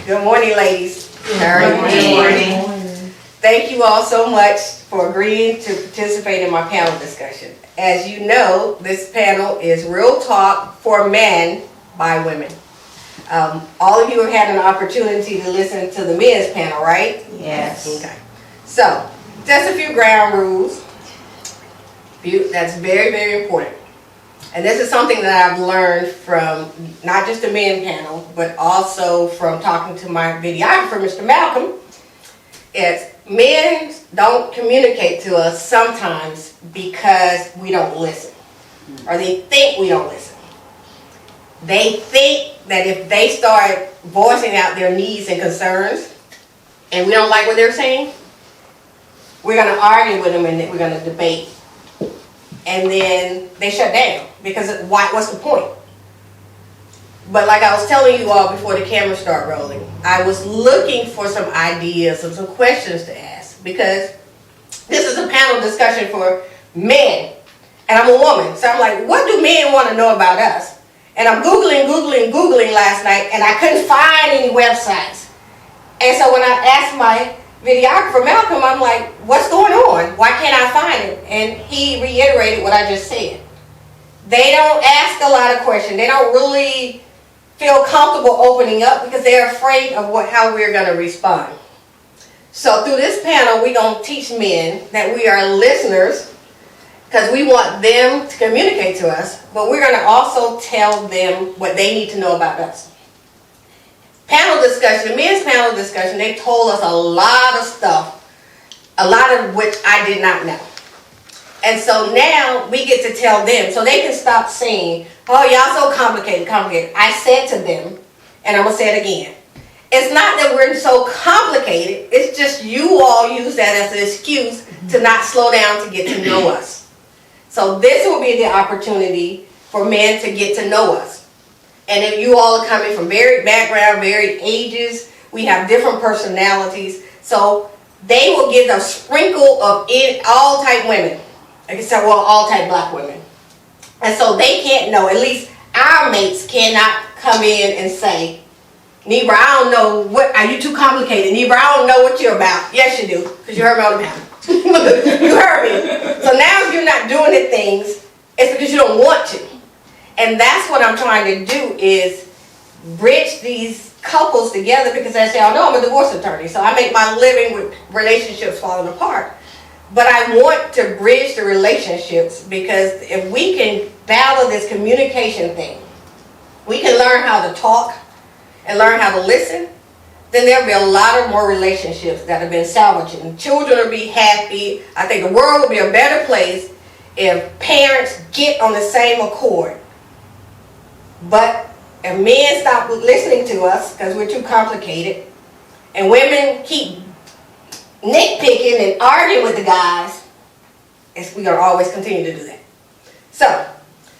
Good morning, ladies. Good morning. Thank you all so much for agreeing to participate in my panel discussion. As you know, this panel is Real Talk for Men by Women. All of you have had an opportunity to listen to the men's panel, right? Yes. Okay. So, just a few ground rules. That's very, very important. And this is something that I've learned from not just the men panel, but also from talking to my videographer, Mr. Malcolm. It's men don't communicate to us sometimes because we don't listen, or they think we don't listen. They think that if they start voicing out their needs and concerns, and we don't like what they're saying, we're going to argue with them and we're going to debate. And then they shut down because what's the point? But like I was telling you all before the camera started rolling, I was looking for some ideas and some questions to ask because this is a panel discussion for men and I'm a woman. So I'm like, what do men want to know about us? And I'm Googling last night and I couldn't find any websites. And so when I asked my videographer Malcolm, I'm like, what's going on? Why can't I find it? And he reiterated what I just said. They don't ask a lot of questions. They don't really feel comfortable opening up because they're afraid of how we're going to respond. So through this panel, we're going to teach men that we are listeners because we want them to communicate to us, but we're going to also tell them what they need to know about us. Panel discussion, men's panel discussion, they told us a lot of stuff, a lot of which I did not know. And so now we get to tell them, so they can stop saying, oh, y'all so complicated. I said to them, and I'm going to say it again, it's not that we're so complicated, it's just you all use that as an excuse to not slow down to get to know us. So this will be the opportunity for men to get to know us. And if you all are coming from varied background, varied ages, we have different personalities. So they will get a sprinkle of all type women. Like I said, well, all type black women. And so they can't know, at least our mates cannot come in and say, Neibra, I don't know, are you too complicated? Neibra, I don't know what you're about. Yes, you do, because you heard me on the panel. You heard me. So now if you're not doing the things, it's because you don't want to. And that's what I'm trying to do is bridge these couples together because as y'all know, I'm a divorce attorney. So I make my living with relationships falling apart. But I want to bridge the relationships because if we can battle this communication thing, we can learn how to talk and learn how to listen, then there'll be a lot of more relationships that have been salvaged. And children will be happy. I think the world will be a better place if parents get on the same accord. But if men stop listening to us because we're too complicated, and women keep nitpicking and arguing with the guys, we're going to always continue to do that. So,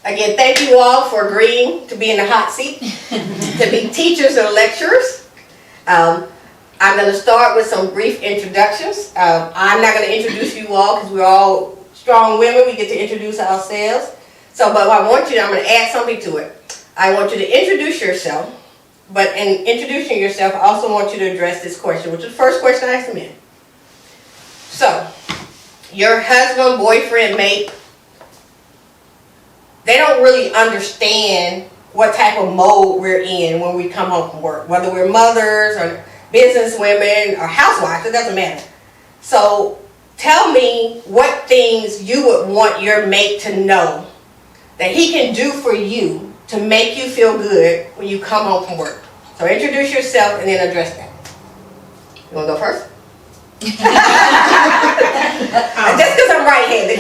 again, thank you all for agreeing to be in the hot seat, to be teachers and lecturers. I'm going to start with some brief introductions. I'm not going to introduce you all because we're all strong women. We get to introduce ourselves. So, but I'm going to add something to it. I want you to introduce yourself, but in introducing yourself, I also want you to address this question, which is the first question I asked the men. So, your husband, boyfriend, mate, they don't really understand what type of mode we're in when we come home from work, whether we're mothers or business women or housewives, it doesn't matter. So, tell me what things you would want your mate to know that he can do for you to make you feel good when you come home from work. So introduce yourself and then address that. You want to go first? Just because I'm right-handed.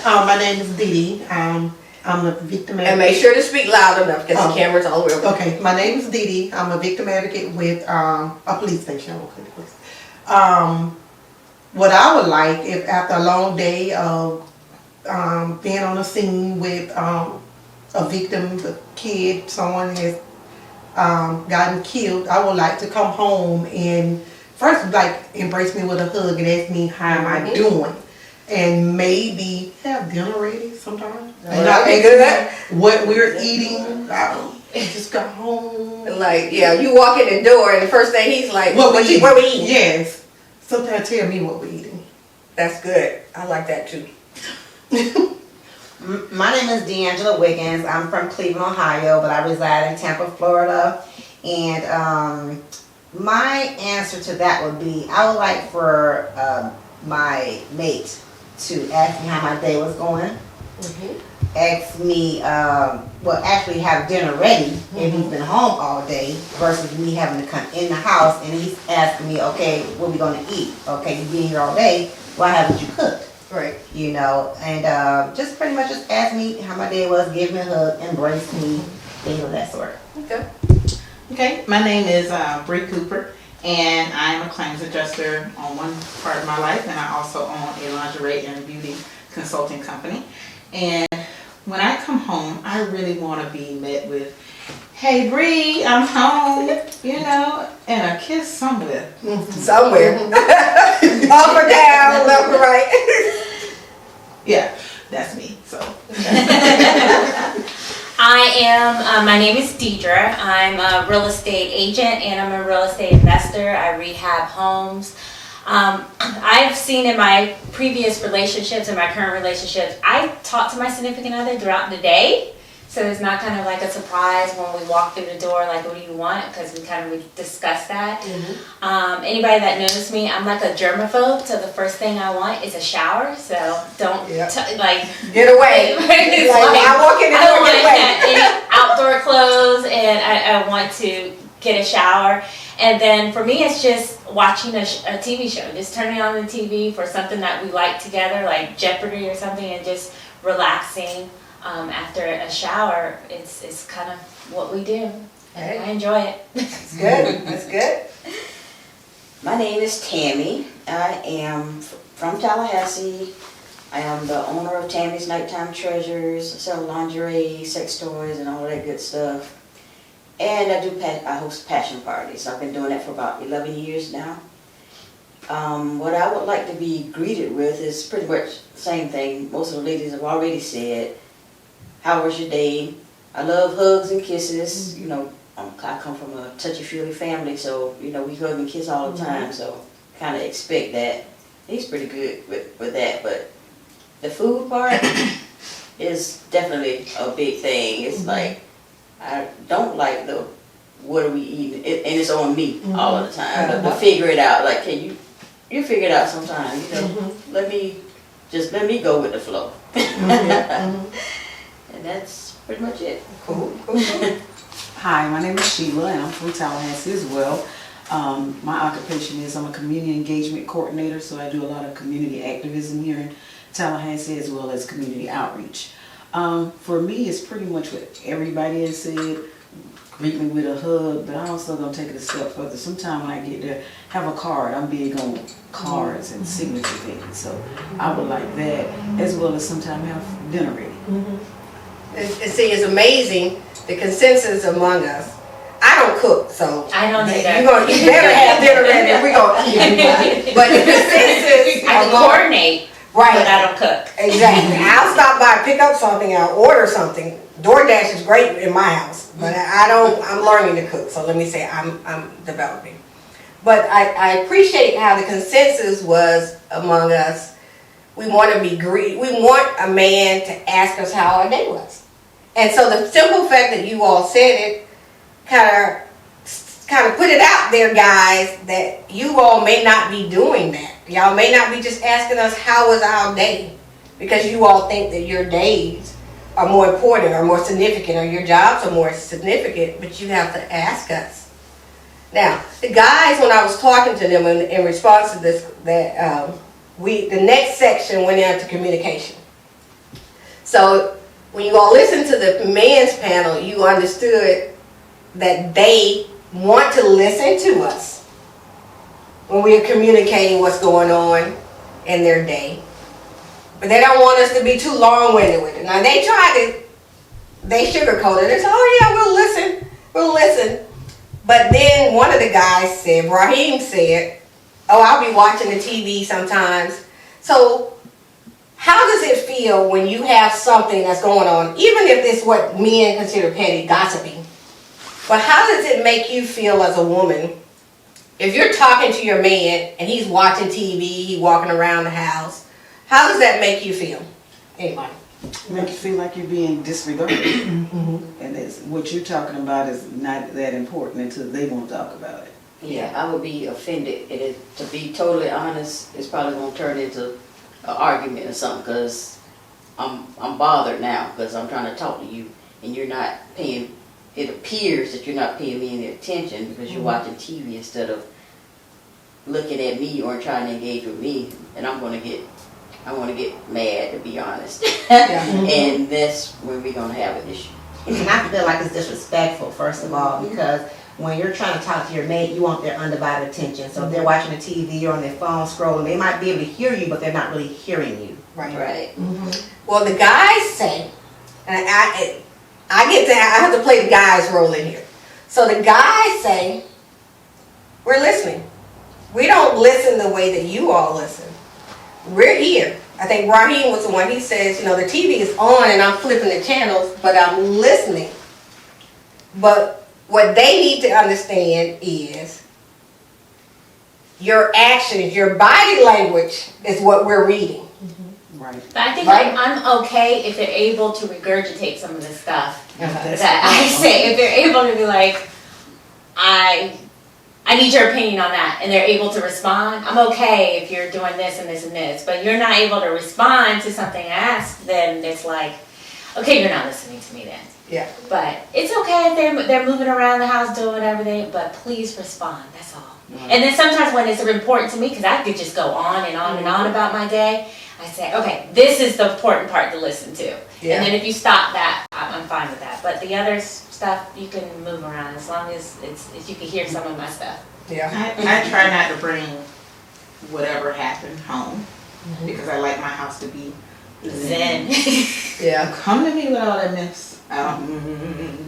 My name is Dee. I'm a victim advocate. And make sure to speak loud enough because the camera's all the way over. Okay, my name is Dee. I'm a victim advocate with a police station. What I would like if after a long day of being on the scene with a victim, a kid, someone has gotten killed, I would like to come home and first embrace me with a hug and ask me how am I doing, and maybe have dinner ready sometime. And I ask what we're eating. Just go home. Like, yeah, you walk in the door and the first thing he's like, what we eating? Yes. Sometimes tell me what we eating. That's good. I like that too. My name is Deangela Wiggins. I'm from Cleveland, Ohio, but I reside in Tampa, Florida. And my answer to that would be, I would like for my mate to ask me how my day was going. Ask me, well, actually have dinner ready if he's been home all day, versus me having to come in the house and he's asking me, okay, what are we going to eat? Okay, you've been here all day, why haven't you cooked? Right. You know, and just pretty much just ask me how my day was, give me a hug, embrace me, things of that sort. Okay. Okay, my name is Bree Cooper, and I'm a claims adjuster on one part of my life, and I also own a lingerie and beauty consulting company. And when I come home, I really want to be met with, hey Bree, I'm home, you know, and a kiss somewhere. Somewhere. Up or down, left or right. Yeah, that's me, so. I am, my name is Deidre. I'm a real estate agent and I'm a real estate investor. I rehab homes. I've seen in my previous relationships and my current relationships, I talk to my significant other throughout the day. So it's not kind of like a surprise when we walk through the door, like, what do you want? Because we discussed that. Anybody that knows me, I'm like a germaphobe, so the first thing I want is a shower. So don't, like... Get away. It's like, I walk in the door, get away. Any outdoor clothes, and I want to get a shower. And then for me, it's just watching a TV show. Just turning on the TV for something that we like together, like Jeopardy or something, and just relaxing. After a shower, it's kind of what we do. And I enjoy it. That's good. That's good. My name is Tammy. I am from Tallahassee. I am the owner of Tammy's Nighttime Treasures. I sell lingerie, sex toys, and all that good stuff. And I host passion parties. I've been doing that for about 11 years now. What I would like to be greeted with is pretty much the same thing most of the ladies have already said. How was your day? I love hugs and kisses. You know, I come from a touchy-feely family, so, you know, we hug and kiss all the time, so kind of expect that. He's pretty good with that, but the food part is definitely a big thing. It's like, I don't like the, what are we eating? And it's on me all of the time, to figure it out. Like, can you figure it out sometime, you know? Let me go with the flow. And that's pretty much it. Cool. Hi, my name is Sheila and I'm from Tallahassee as well. My occupation is I'm a community engagement coordinator, so I do a lot of community activism here in Tallahassee as well as community outreach. For me, it's pretty much what everybody has said. Greet me with a hug, but I also gonna take it a step further. Sometimes when I get there, have a card. I'm big on cards and signature things, so I would like that, as well as sometimes have dinner ready. And see, it's amazing the consensus among us. I don't cook, so I don't either. You better have dinner ready if we're gonna eat everybody. But the consensus, I can coordinate, right? But I don't cook. Exactly. I'll stop by, pick up something, I'll order something. DoorDash is great in my house, but I'm learning to cook, so let me say I'm developing. But I appreciate how the consensus was among us. We want to be greedy. We want a man to ask us how our day was. And so the simple fact that you all said it kind of put it out there, guys, that you all may not be doing that. Y'all may not be just asking us how was our day, because you all think that your days are more important or more significant, or your jobs are more significant, but you have to ask us. Now, the guys, when I was talking to them in response to this, that the next section went into communication. So when you all listened to the men's panel, you understood that they want to listen to us when we are communicating what's going on in their day. But they don't want us to be too long-winded with it. Now they sugarcoated it. They said, oh yeah, we'll listen. But then one of the guys said, Raheem said, oh, I'll be watching the TV sometimes. So how does it feel when you have something that's going on, even if it's what men consider petty gossiping, But how does it make you feel as a woman if you're talking to your man and he's watching TV, he's walking around the house? How does that make you feel? Anybody? Make you feel like you're being disregarded. And it's, what you're talking about is not that important until they won't talk about it. Yeah, I would be offended. To be totally honest, it's probably gonna turn into an argument or something, because I'm bothered now, because I'm trying to talk to you and you're not paying, it appears that you're not paying me any attention because you're watching TV instead of looking at me or trying to engage with me, and I want to get mad, to be honest. And that's when we're gonna have an issue. And I feel like it's disrespectful, first of all, because when you're trying to talk to your mate, you want their undivided attention. So if they're watching the TV or on their phone scrolling, they might be able to hear you, but they're not really hearing you. Right. Well, the guys say, and I have to play the guys' role in here. So the guys say, we're listening. We don't listen the way that you all listen. We're here. I think Raheem was the one, he says, the TV is on and I'm flipping the channels, but I'm listening. But what they need to understand is your actions, your body language is what we're reading. Right. But I think Right. I'm okay if they're able to regurgitate some of the stuff Okay. that I say. If they're able to be like, I need your opinion on that, and they're able to respond, I'm okay if you're doing this and this and this. But you're not able to respond to something asked, then it's like, okay, you're not listening to me then. Yeah. But it's okay if they're moving around the house doing whatever but please respond, that's all. And then sometimes when it's important to me, because I could just go on and on and on about my day, I say, okay, this is the important part to listen to. Yeah. And then if you stop that, I'm fine with that. But the other stuff, you can move around as long as you can hear some of my stuff. Yeah. I try not to bring whatever happened home because I like my house to be zen. Yeah. Come to me with all that mess. I don't,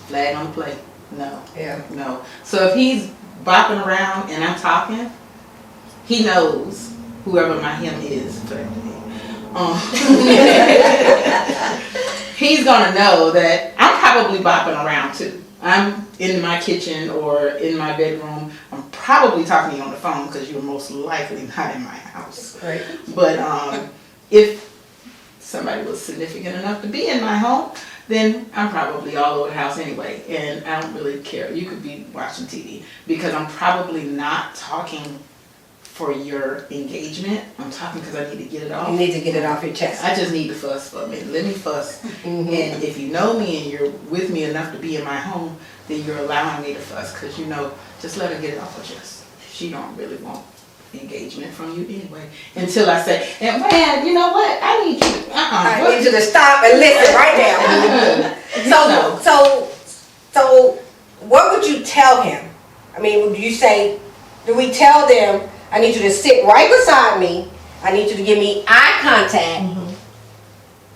flag on the plate. No. Yeah. No. So if he's bopping around and I'm talking, he knows whoever my him is. He's gonna know that I'm probably bopping around too. I'm in my kitchen or in my bedroom. I'm probably talking to you on the phone because you're most likely not in my house. Right. But if somebody was significant enough to be in my home, then I'm probably all over the house anyway, and I don't really care. You could be watching TV because I'm probably not talking for your engagement. I'm talking because I need to get it off. You need to get it off your chest. I just need to fuss for a minute. Let me fuss. And if you know me and you're with me enough to be in my home, then you're allowing me to fuss because just let her get it off her chest. She don't really want engagement from you anyway. Until I say, and man, you know what? I need you to, I need you to stop and listen right now. So what would you tell him? I mean, would you say, do we tell them, I need you to sit right beside me, I need you to give me eye contact,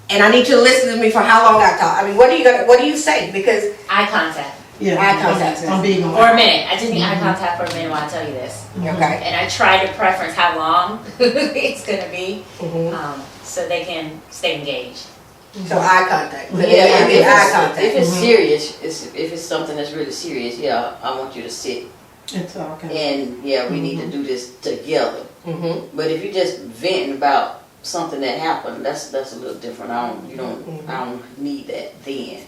and I need you to listen to me for how long I talk? I mean, what do you say? Because Eye contact. Yeah. Eye contact. I'm big on For a minute. I just need eye contact for a minute while I tell you this. okay. And I try to preference how long it's going to be Mhm. so they can stay engaged. So eye contact. Yeah, Eye contact. if it's serious, if it's something that's really serious, yeah, I want you to sit. It's okay. And yeah, we need to do this together. Mhm. But if you're just venting about something that happened, that's a little different. I don't need that then.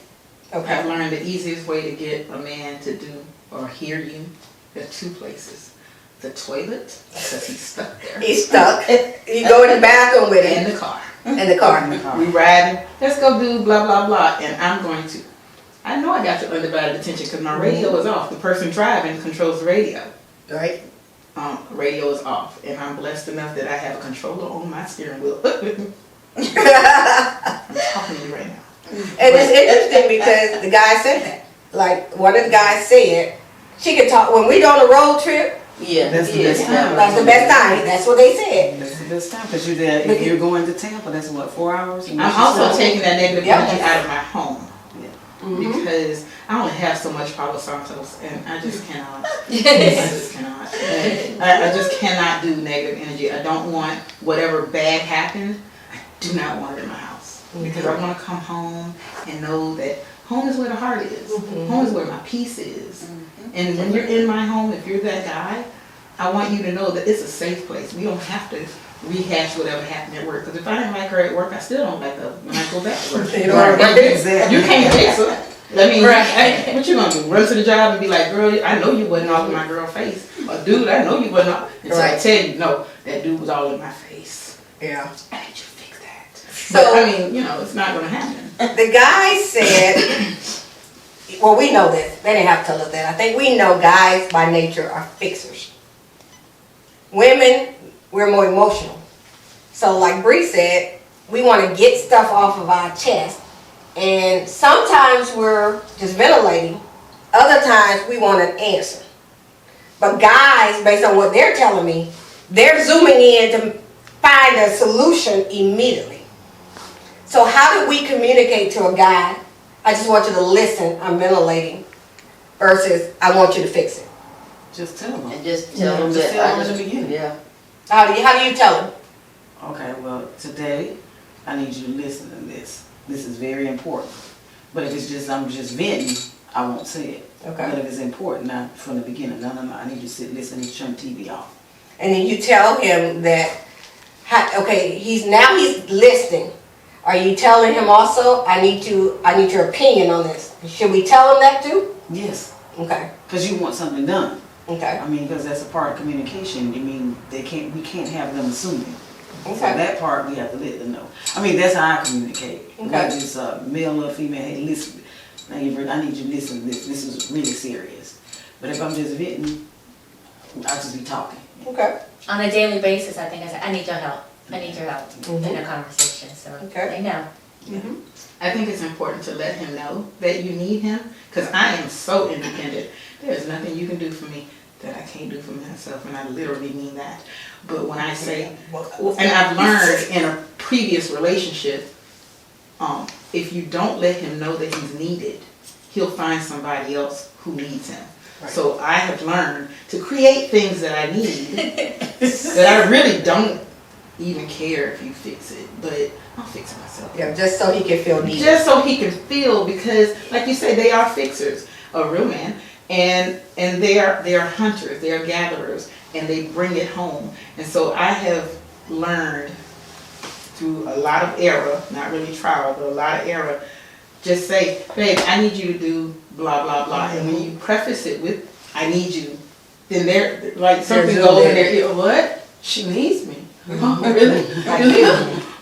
I've Okay. learned the easiest way to get a man to do or hear you. There are two places. The toilet, because he's stuck there. He's stuck. You go in the bathroom with And him the car. in the car. We riding, let's go do blah, blah, blah. And I know I got your undivided attention because my radio is off. The person driving controls the radio. Right? Radio is off. And I'm blessed enough that I have a controller on my steering wheel. I'm talking to you right now. And it's interesting because the guy said that. Like, one of the guys said, she could talk, when we go on a road trip, Yeah, That's the yeah. best time. that's the best time. That's what they said. That's the best time, because you're there, if you're going to Tampa, that's what, 4 hours? And I'm once you also stop- taking that negative Yep. energy out of my home. Mhm. Because I only have so much Palo Santos and I just cannot. I just cannot. I just cannot do negative energy. I don't want whatever bad happened, I do not want it in my house. Because I want to come home and know that home is where the heart is. Mhm. Home is where my peace is. And when you're in my home, if you're that guy, I want you to know that it's a safe place. We don't have to rehash whatever happened at work. Because if I didn't like her at work, I still don't like her when I go back to work. You know what I mean? Exactly. You can't fix her. I mean, Right. what you gonna do? Run to the job and be like, girl, I know you wasn't all in my girl face. Or dude, I know you wasn't all. Until I Right. tell you, no, that dude was all in my face. Yeah. I need you to fix that. So- But I mean, it's not gonna happen. The guy said, well, we know this. They didn't have to tell us that. I think we know guys by nature are fixers. Women, we're more emotional. So like Bree said, we want to get stuff off of our chest. And sometimes we're just ventilating. Other times we want an answer. But guys, based on what they're telling me, they're zooming in to find a solution immediately. So how do we communicate to a guy, I just want you to listen, I'm ventilating, versus I want you to fix it? Just tell them. And just tell them Just that tell I them in just, the beginning. yeah. How do you tell him? Okay, well, today, I need you to listen to this. This is very important. But if it's just, I'm just venting, I won't say it. Okay. But if it's important, not from the beginning, no, I need you to sit, listen, and turn TV off. And then you tell him that, okay, he's listening. Are you telling him also, I need your opinion on this? Should we tell him that too? Yes, Okay, because you want something done. okay, I mean, because that's a part of communication. I mean, we can't have them assuming. So okay. that part, we have to let them know. I mean, that's how I communicate. Okay. Whether it's male or female, hey, listen, neighbor, I need you to listen to this. This is really serious. But if I'm just venting, I'll just be talking. Okay, On a daily basis, I think I say, I need your help. I need your help in Mhm. a conversation, so Okay. they know. I think it's important to let him know that you need him, because I am so independent. There's nothing you can do for me that I can't do for myself, and I literally mean that. But when I say, and I've learned in a previous relationship, if you don't let him know that he's needed, he'll find somebody else who needs him. Right. So I have learned to create things that I need that I really don't even care if you fix it, but I'll fix it myself. yeah, just so he can feel needed. Just so he can feel, because like you say, they are fixers, a real man, and they are hunters, they are gatherers, and they bring it home. And so I have learned through a lot of error, not really trial, but a lot of error, just say, babe, I need you to do blah, blah, blah. And when you preface it with, I need you, then they're like something They're goes in zoomed their ear, what? She needs me. Really?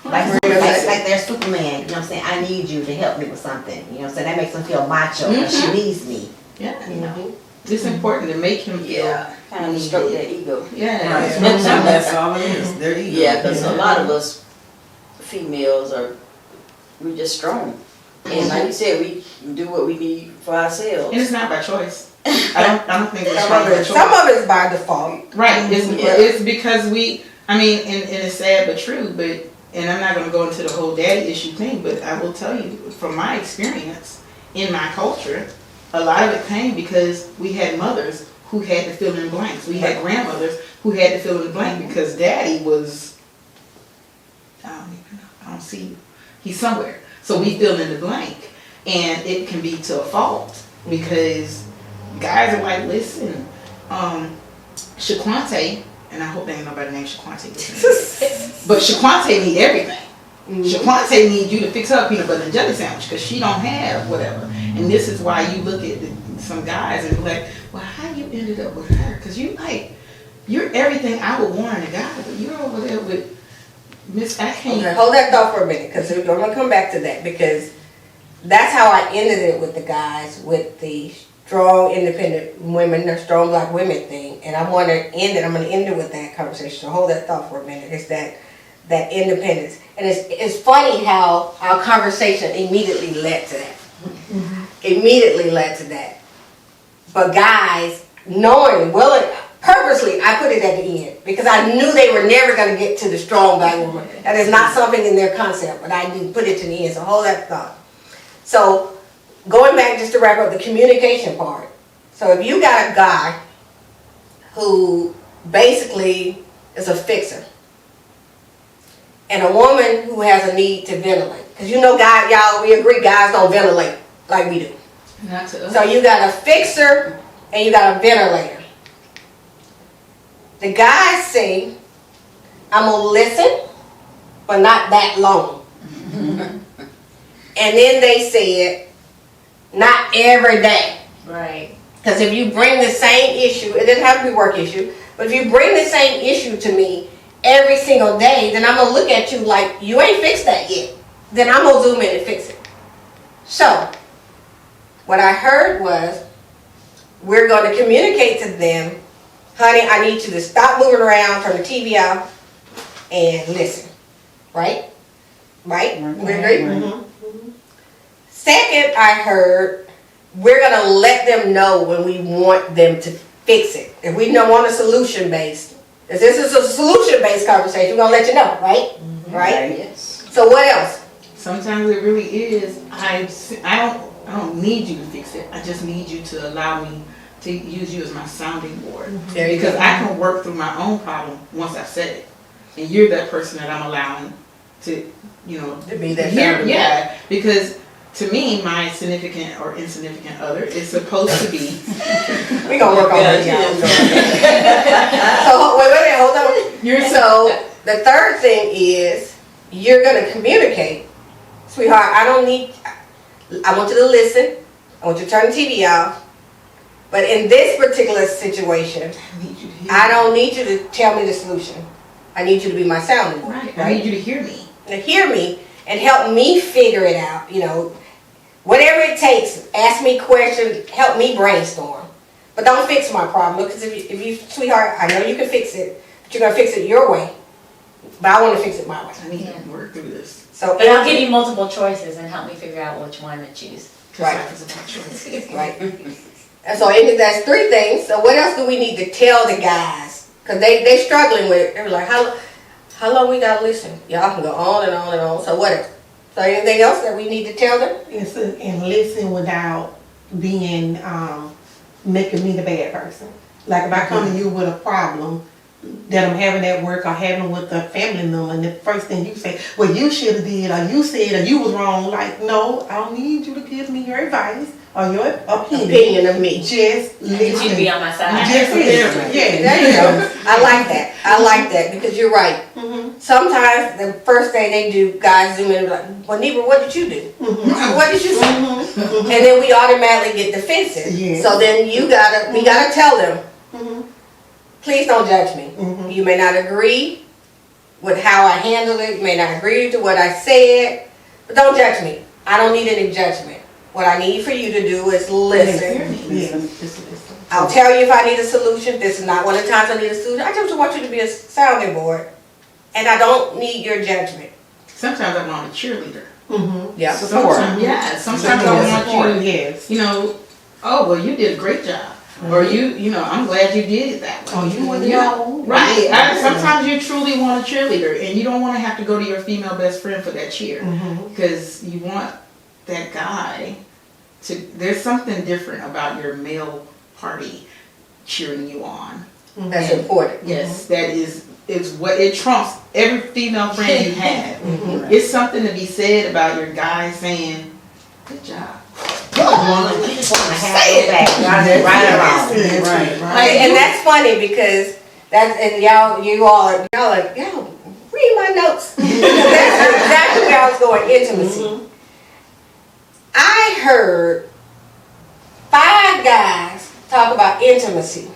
Like they're Superman, you know what I'm saying? I need you to help me with something, you know what I'm saying? That makes them feel macho, but she needs me. Yeah, Mhm. it's important to make him feel. Yeah, kind of stroke that ego. Yeah. Right. That's all it is. Their ego. Yeah, because a lot of us females we're just strong. And like you said, we do what we need for ourselves. And it's not by choice. I don't think it's strong by choice. Some of it's by default. Right, Yeah. it's because and it's sad but true, but, and I'm not gonna go into the whole daddy issue thing, but I will tell you, from my experience, in my culture, a lot of it came because we had mothers who had to fill in blanks. We had grandmothers who had to fill in the blank because daddy was, I don't even know, I don't see you. He's somewhere. So we fill in the blank. And it can be to a fault because guys are like, listen, Shaquante, and I hope there ain't nobody named Shaquante listening, but Shaquante need everything. Shaquante need you to fix her peanut butter and jelly sandwich because she don't have whatever. And this is why you look at some guys and be like, well, how you ended up with her? Because you're everything I would want in a guy, but you're over there with Miss, I can't. Okay, hold that thought for a minute, because we're going to come back to that, because that's how I ended it with the guys, with the strong, independent women, the strong black women thing. And I'm going to end it with that conversation. So hold that thought for a minute. It's that independence. And it's funny how our conversation immediately led to that. Immediately led to that. But guys, knowing, purposely, I put it at the end because I knew they were never going to get to the strong black woman. That is not something in their concept, but I did put it to the end. So hold that thought. So going back just to wrap up the communication part. So if you got a guy who basically is a fixer and a woman who has a need to ventilate, because guys, y'all, we agree guys don't ventilate. like we do. Not to us. So you got a fixer and you got a ventilator. The guys say, I'm gonna listen, but not that long. And then they said, not every day. Right. Because if you bring the same issue, it doesn't have to be work issue, but if you bring the same issue to me every single day, then I'm going to look at you like, you ain't fixed that yet. Then I'm going to zoom in and fix it. So, what I heard was, we're going to communicate to them, honey, I need you to stop moving around, turn the TV off, and listen. Right? Right? We agree? Right. Second, I heard, we're going to let them know when we want them to fix it. If we don't want a solution-based, if this is a solution-based conversation, we're going to let you know, right? Right? Yes. So what else? Sometimes it really is. I don't need you to fix it. I just need you to allow me to use you as my sounding board. There you Because go. I can work through my own problem once I've said it. And you're that person that I'm allowing to, To be that hear. sounding Yeah, because to me, my significant or insignificant other is supposed to be. We're going to work on that, y'all. So, wait a minute, hold on. So, the third thing is, you're going to communicate. Sweetheart, I want you to listen. I want you to turn the TV off. But in this particular situation, I don't need you to tell me the solution. I need you to be my sounding board. Right. I need you to hear me. To hear me and help me figure it out. Whatever it takes, ask me questions, help me brainstorm. But don't fix my problem. Because if you, sweetheart, I know you can fix it, but you're going to fix it your way. But I want to fix it my way. I need to work through this. So, But I'll give you multiple choices and help me figure out which one to choose. Right. Life is about choices. Right. And so that's three things. So what else do we need to tell the guys? Because they're struggling with it. They're like, how long we got to listen? Y'all can go on and on and on. So what else? So anything else that we need to tell them? And listen without being, making me the bad person. Like if I come to you with a problem that I'm having at work or having with a family member, and the first thing you say, well, you should have did, or you said, or you was wrong. Like, no, I don't need you to give me your advice or your opinion. Of me. Just I need you to listen. be on my side. Just listen. Yeah. There you go. I like that. I like that because you're right. Mm-hmm. Sometimes the first thing they do, guys zoom in and be like, well, Neibra, what did you do? Mm-hmm. What did you say? Mm-hmm. And then we automatically get defensive. Yes. So then we gotta tell them, Mm-hmm. please don't judge me. Mm-hmm. You may not agree with how I handled it. You may not agree to what I said, but don't judge me. I don't need any judgment. What I need for you to do is listen. Yes. I'll tell you if I need a solution. This is not one of the times I need a solution. I just want you to be a sounding board. And I don't need your judgment. Sometimes I want a cheerleader. Mm-hmm. Yeah. Support. Sometimes I want you, Yes. oh, well, you did a great job. Or I'm glad you did it that way. Oh, you want to You know? Right. Sometimes you truly want a cheerleader, and you don't want to have to go to your female best friend for that cheer. Mm-hmm. Because you want that guy to, there's something different about your male party cheering you on. That's important. Yes, that is what it trumps every female friend you have. Mhm. It's something to be said about your guy saying, good job. We just want to have it back. Y'all just right around. Right. And that's funny because you all are like, yo, read my notes. That's exactly where I was going, intimacy. I heard 5 guys talk about intimacy.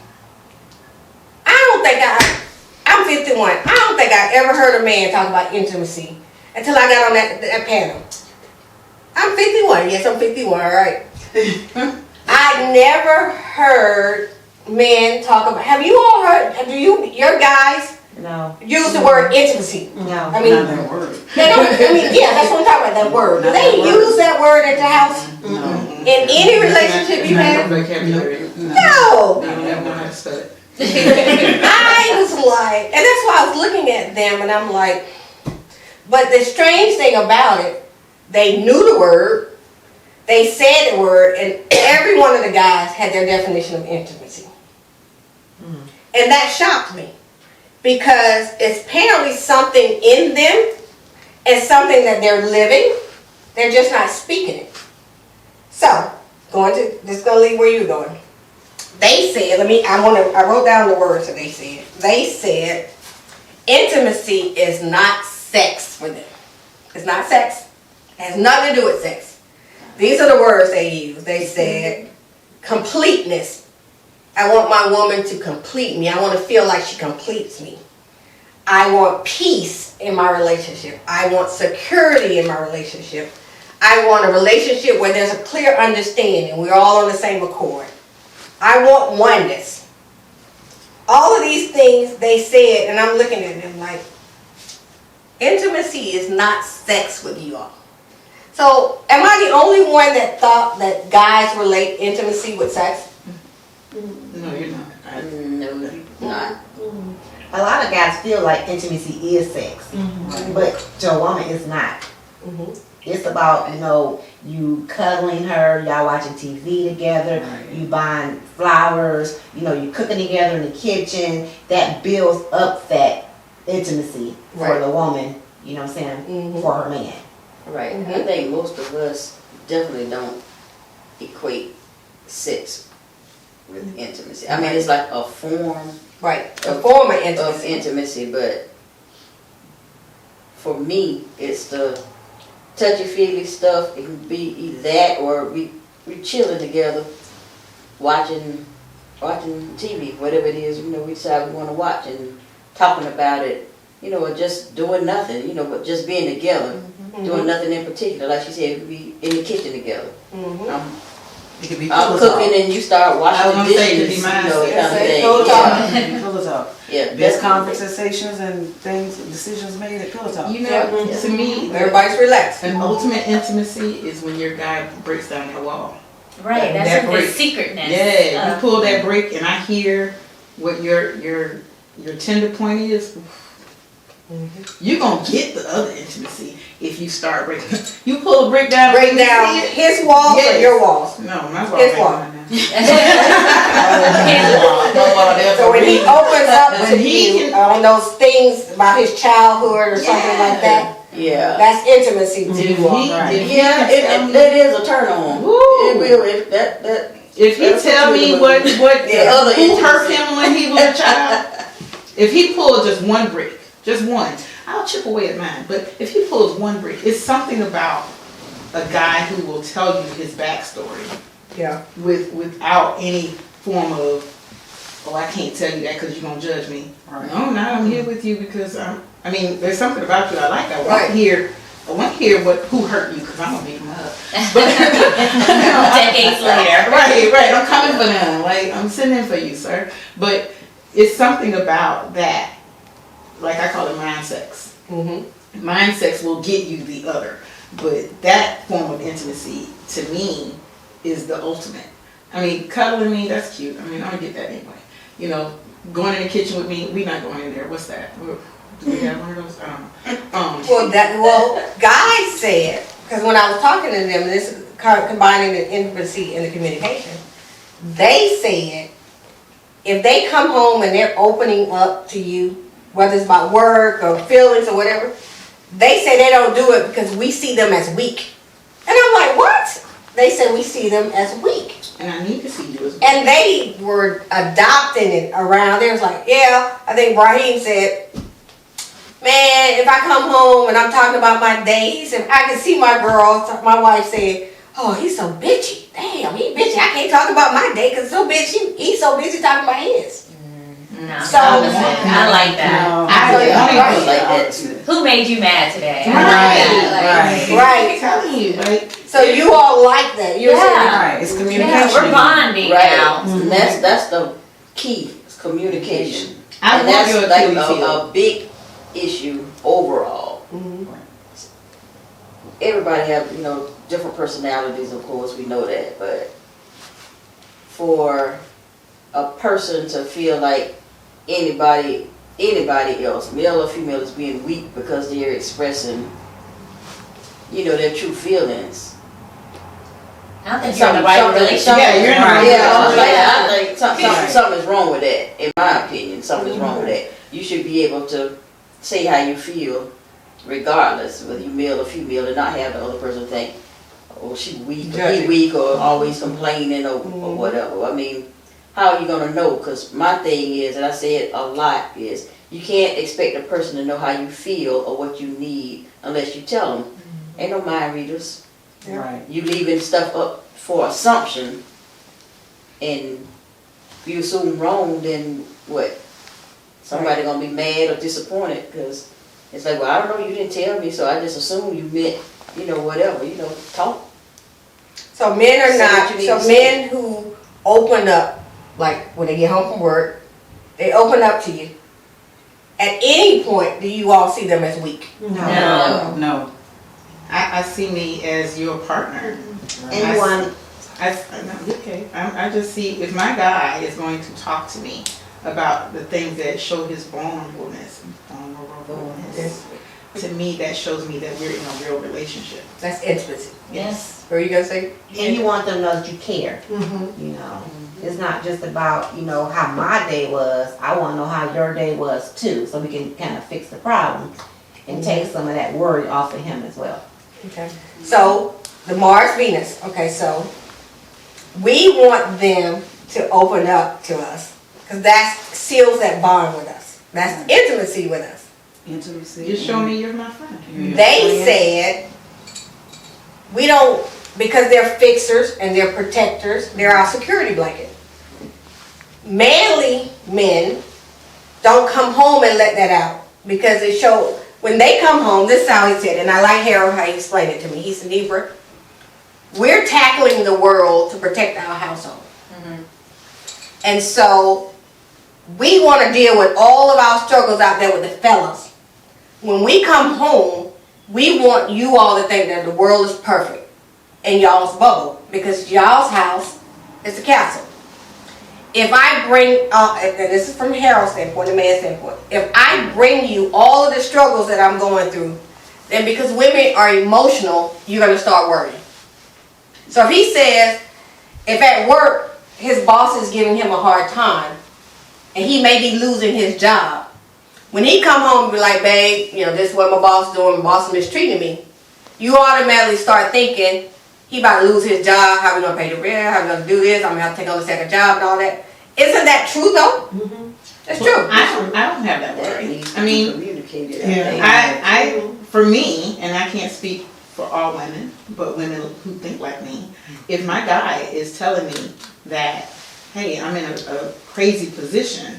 I'm 51. I don't think I ever heard a man talk about intimacy until I got on that panel. I'm 51. Yes, I'm 51, all right. I never heard men talk about, have you all heard, your guys No, use the word intimacy? no. I mean, Not that word. they don't, that's what I'm talking about, that word. Do Not they that word. use that word at the house? No. In any relationship you have? Vocabulary. No. I don't know how to spell it. I was like, and that's why I was looking at them and I'm like, but the strange thing about it, they knew the word, they said the word, and every one of the guys had their definition of intimacy. And that shocked me because it's apparently something in them and something that they're living, they're just not speaking it. So, just gonna leave where you're going. They said, I wrote down the words that they said. They said, intimacy is not sex for them. It's not sex. It has nothing to do with sex. These are the words they used. They said, completeness. I want my woman to complete me. I want to feel like she completes me. I want peace in my relationship. I want security in my relationship. I want a relationship where there's a clear understanding. We're all on the same accord. I want oneness. All of these things they said, and I'm looking at them like, intimacy is not sex with you all. So, am I the only one that thought that guys relate intimacy with sex? No, you're not. No, you're not. A lot of guys feel like intimacy is sex, but to a woman it's not. It's about, you cuddling her, y'all watching TV together, you buying flowers, you cooking together in the kitchen. That builds up that intimacy for the woman, you know what I'm saying, for her man. Right. I think most of us definitely don't equate sex with intimacy. I mean, it's like a form. Right. A form of intimacy, but for me, it's the touchy-feely stuff. It can be either that or we chilling together, watching TV, whatever it is, we decide we want to watch and talking about it, or just doing nothing, but just being together, doing nothing in particular. Like she said, it could be in the kitchen together. It could be I'm cooking and you start washing the dishes, kind of thing. Pillow talk. Yeah, Best conversations and things, decisions made at pillow talk. To me, everybody's relaxed. An ultimate intimacy is when your guy breaks down that wall. Right, that's like the secretness. Yeah, you pull that break and I hear what your tender point is. You're going to get the other intimacy if you start breaking. You pull a break down. Break down his walls or your walls? No, my wall. His wall. So when he So opens up to you on those things about his childhood or something like that, that's intimacy to you all. Yeah, it is a turn on. It will. If he tell me what who hurt him when he was a child, if he pulled just one brick, just one, I'll chip away at mine. But if he pulls one brick, it's something about a guy who will tell you his backstory. Yeah. Without any form of, I can't tell you that because you're gonna judge me. Right. No, I'm here with you because there's something about you I like. I want to hear who hurt you because I'm gonna beat him up. But, decades later. Right. I'm coming for them. Like I'm sitting in for you, sir. But it's something about that. Like I call it mind sex. Mind sex will get you the other, but that form of intimacy to me is the ultimate. Cuddling me, that's cute. I'm gonna get that anyway. Going in the kitchen with me, we not going in there. What's that? Do we have one of those? I don't know. Well, guys said, because when I was talking to them, this is combining the intimacy and the communication. They said if they come home and they're opening up to you, whether it's about work or feelings or whatever, they say they don't do it because we see them as weak. And I'm like, what? They said we see them as weak. And I need to see you as well. And they were adopting it around. They was like, yeah, I think Brahim said, man, if I come home and I'm talking about my days, and I can see my girl, my wife said, oh, he's so bitchy. Damn, he bitchy. I can't talk about my day because so bitchy. He's so busy talking about his. No, So, I like that. I like that too. Who made you mad today? Right. I'm telling you, like. So you all like that. You're Right, it's communication. Yeah, we're bonding now. And that's the key. It's communication. I And want that's your like Achilles a big issue overall. Everybody have different personalities, of course, we know that, but for a person to feel like anybody else, male or female, is being weak because they're expressing their true feelings. I don't think you're in the right relationship. Yeah, you're in the right I think something's wrong with that. In my opinion, something's wrong with that. You should be able to say how you feel, regardless whether you're male or female, and not have the other person think, or she weak, or Judging. he weak, or always complaining, or whatever. I mean, how are you gonna know? Because my thing is, and I say it a lot, is you can't expect a person to know how you feel or what you need unless you tell them. Ain't no mind readers. Right. You leaving stuff up for assumption, and if you assume wrong, then what? Somebody gonna be mad or disappointed because it's like, well, I don't know, you didn't tell me, so I just assumed you meant, whatever, talk. So men are Say not, what you need so to say. men who open up, like when they get home from work, they open up to you. At any point, do you all see them as weak? No. No. I see me as your partner. Anyone, I just see if my guy is going to talk to me about the things that show his vulnerableness, to me that shows me that we're in a real relationship. That's intimacy. Yes. What are you gonna say? and you want them to know that you care, Mm-hmm. It's not just about, how my day was. I want to know how your day was too, so we can kind of fix the problem and take some of that worry off of him as well. Okay. So the Mars Venus. Okay, so we want them to open up to us because that seals that bond with us. That's intimacy with us. Intimacy. You show me you're my friend. They said we don't, because they're fixers and they're protectors, they're our security blanket. Manly men don't come home and let that out because it shows when they come home, this is how he said, and I like Harold how he explained it to me. He said, Neibra, we're tackling the world to protect our household. And so we want to deal with all of our struggles out there with the fellas. When we come home, we want you all to think that the world is perfect in y'all's bubble because y'all's house is the castle. If I bring, and this is from Harold's standpoint, the man's standpoint, if I bring you all of the struggles that I'm going through, then because women are emotional, you're going to start worrying. So if he says, if at work his boss is giving him a hard time, and he may be losing his job, when he come home and be like, babe, this is what my boss is doing, my boss is mistreating me, you automatically start thinking, he about to lose his job, how we gonna pay the rent, how we gonna do this, I'm gonna have to take on a second job and all that. Isn't that true though? That's true. I don't have that That worry. needs to I be mean, communicated. for me, and I can't speak for all women, but women who think like me, if my guy is telling me that, hey, I'm in a crazy position,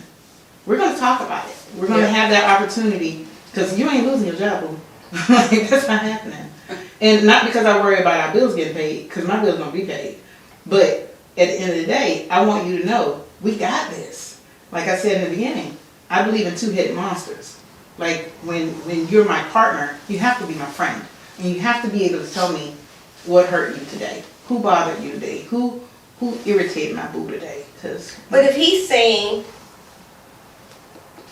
we're gonna talk about it. We're gonna have that opportunity, because you ain't losing your job, boo. Like, that's not happening. And not because I worry about our bills getting paid, because my bills don't be paid. But at the end of the day, I want you to know, we got this. Like I said in the beginning, I believe in two-headed monsters. Like, when you're my partner, you have to be my friend. And you have to be able to tell me what hurt you today, who bothered you today, who irritated my boo today. But if he's saying,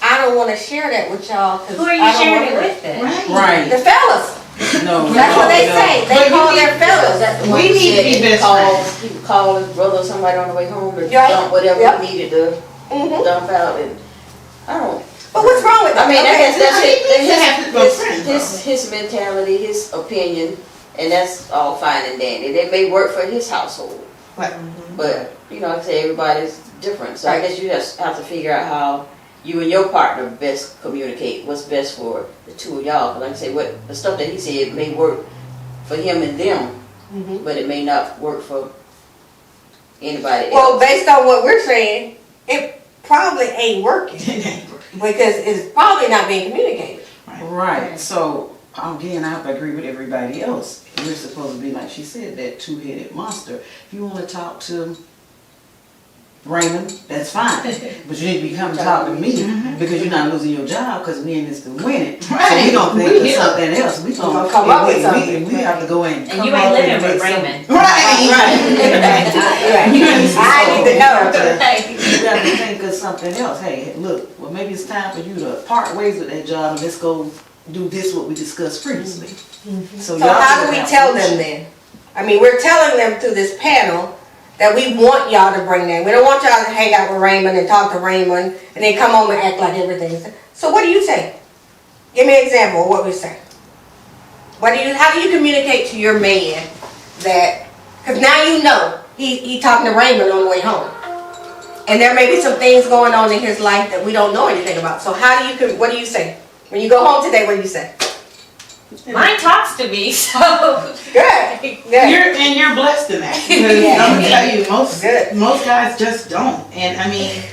I don't want to share that with y'all, because Who are you sharing it with then? Right. The fellas. No. That's what they no. say. They But call you their need- fellas. That's the We one who need to said be he best He would call his brother or somebody on the way home to Right. dump whatever Yep. he needed to Mhm. dump out, and I don't. But what's wrong with that? I mean, Okay. that's his mentality, his opinion, and that's all fine and dandy. That may work for his household, Right. but like I say, everybody's different. So I Right. guess you just have to figure out how you and your partner best communicate. What's best for the two of y'all? 'Cause like I say, what the stuff that he said may work for him and them, Mhm. but it may not work for anybody Well, else. based on what we're saying, it probably ain't working because it's probably not being communicated. Right. So again, I have to agree with everybody else. We're supposed to be, like she said, that two-headed monster. If you want to talk to Raymond, that's fine. But you need to be coming to talk to me because you're not losing your job because we in this to win it. So we don't think of something else. We gonna come up with something. We have to go in. And you ain't living with Raymond. Right. I need to know. You have to think of something else. Hey, look, well maybe it's time for you to part ways with that job and let's go do this what we discussed previously. So how do we tell them then? I mean, we're telling them through this panel that we want y'all to bring them. We don't want y'all to hang out with Raymond and talk to Raymond and then come home and act like everything's. So what do you say? Give me an example of what we say. How do you communicate to your man that, because now you know he talking to Raymond on the way home. And there may be some things going on in his life that we don't know anything about. So what do you say? When you go home today, what do you say? Mine talks to me, so. Good. Good. You're blessed in that. Because Yeah. I'm gonna tell you, Good. most guys just don't. And I mean,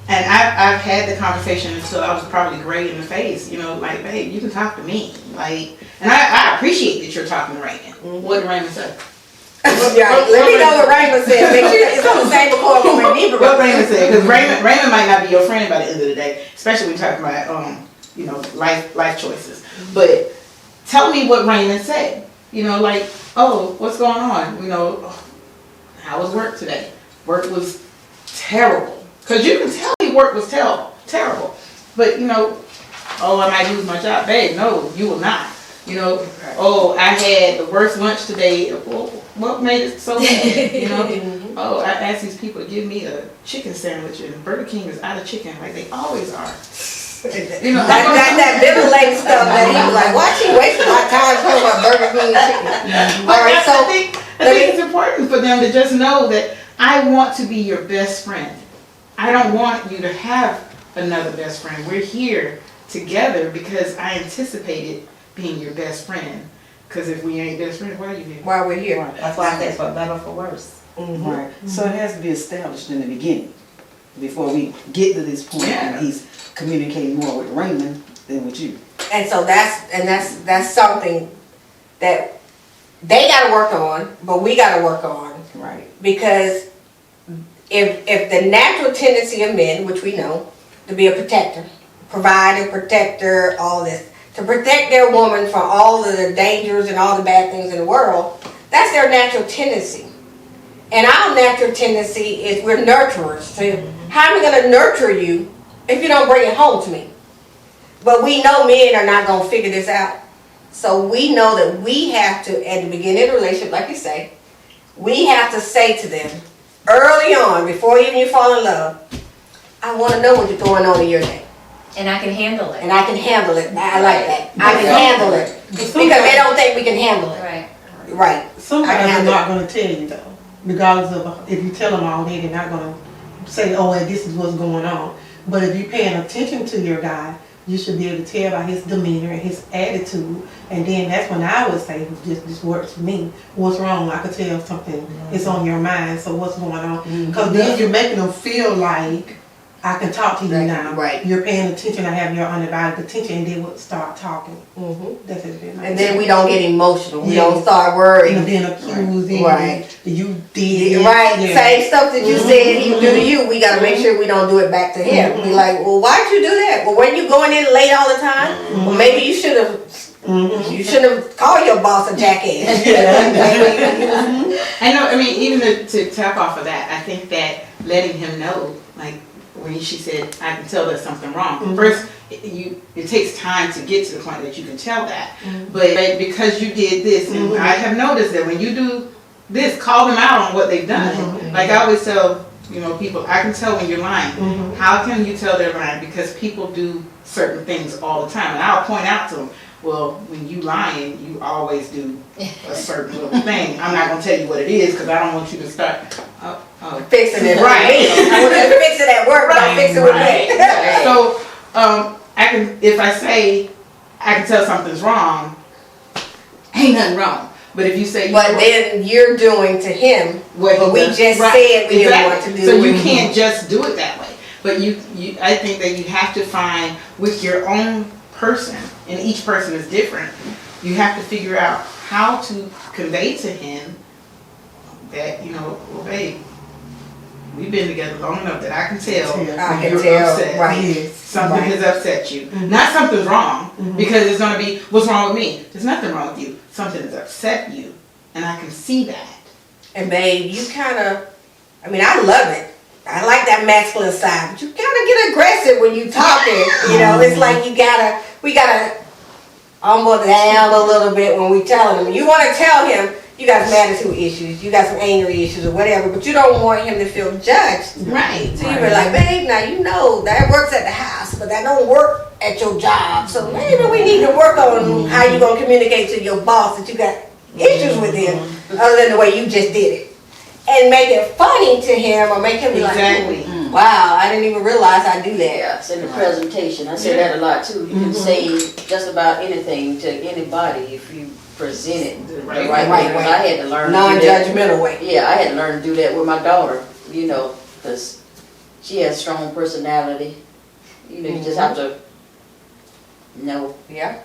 and I've had the conversation until I was probably gray in the face, you know, like, babe, you can talk to me. Like, and I appreciate that you're talking to Raymond. What did Raymond say? Yeah, let me know what Raymond said. Make sure it's on the same accord from my Neibra. What Raymond said, because Raymond might not be your friend by the end of the day, especially when you're talking about, you know, life choices. But tell me what Raymond said. You know, like, oh, what's going on? You know, how was work today? Work was terrible. Because you can tell me work was terrible. But, you know, oh, I might lose my job. Babe, no, you will not. You know, oh, I had the worst lunch today. Well, what made it so bad? You know, oh, I asked these people to give me a chicken sandwich, and Burger King is out of chicken, like they always are. You know, that bitter lady stuff that he was like, why she wasting my time talking about Burger King chicken? All right, so I think it's important for them to just know that I want to be your best friend. I don't want you to have another best friend. We're here together because I anticipated being your best friend. Because if we ain't best friends, why are you here? while we're here. Right. That's why I say it's for better or for worse. Right. So it has to be established in the beginning before we get to this point and he's communicating more with Raymond than with you. And so that's something that they got to work on, but we got to work on. Right. Because if the natural tendency of men, which we know, to be a protector, provider, protector, all this, to protect their woman from all of the dangers and all the bad things in the world, that's their natural tendency. And our natural tendency is we're nurturers. So how am I going to nurture you if you don't bring it home to me? But we know men are not going to figure this out. So we know that we have to, at the beginning of the relationship, like you say, we have to say to them early on, before even you fall in love, I want to know what you're going on in your day. And I can handle it. And I can handle it. I like that. I can handle it. Because they don't think we can handle it. Right. Right. Some I can guys are handle not gonna tell you though, regardless of if you tell them all day, they're not gonna say, oh, well, this is what's going on. But if you're paying attention to your guy, you should be able to tell by his demeanor and his attitude. And then that's when I would say, this works for me. What's wrong? I could tell something is on your mind. So what's going on? Because then you're making them feel like I can talk to you now. Right. You're paying attention. I have your undivided attention, and then we'll start talking. That's it. And then we don't get emotional. We Yeah. don't start worrying. And then accusing. Right. You did. Right, Yeah. same stuff that you said he would do to you, we gotta make sure we don't do it back to him. We like, well, why'd you do that? Well, when you going in late all the time? Well, maybe you should have, you should have called your boss a jackass. I know, I mean, even to tap off of that, I think that letting him know, like, when she said, I can tell there's something wrong. First, it takes time to get to the point that you can tell that. But because you did this, and I have noticed that when you do this, call them out on what they've done. Like I always tell, you know, people, I can tell when you're lying. How can you tell they're lying? Because people do certain things all the time. And I'll point out to them, well, when you lying, you always do a certain little thing. I'm not going to tell you what it is because I don't want you to start Fixing it. Right. I want to fix it at work, but I'll fix it with me. So, I can, if I say I can tell something's wrong, ain't nothing wrong. But if you say, But then you're doing to him what we just said we didn't want to do. So you can't just do it that way. But I think that you have to find with your own person, and each person is different. You have to figure out how to convey to him that, you know, well, babe, we've been together long enough that I can tell I when can you're tell, upset. right. Something has upset you. Not something's wrong, because it's going to be, what's wrong with me? There's nothing wrong with you. Something has upset you, and I can see that. And babe, you kind of, I mean, I love it. I like that masculine side, but you kind of get aggressive when you talking. You know, it's like we gotta humble down a little bit when we telling him. You want to tell him you got some attitude issues, you got some anger issues or whatever, but you don't want him to feel judged. Right. So you be like, babe, now you know that works at the house, but that don't work at your job. So maybe we need to work on how you gonna communicate to your boss that you got issues with him other than the way you just did it. And make it funny to him or make him be Exactly. like, wow, I didn't even realize I do that. Yeah, it's in the presentation. I say that a lot too. You can say just about anything to anybody if you present it the right way. Right way. I had to learn to do that. Non-judgmental way. Yeah, I had to learn to do that with my daughter, you know, because she has strong personality. You know, you just have to know. Yeah.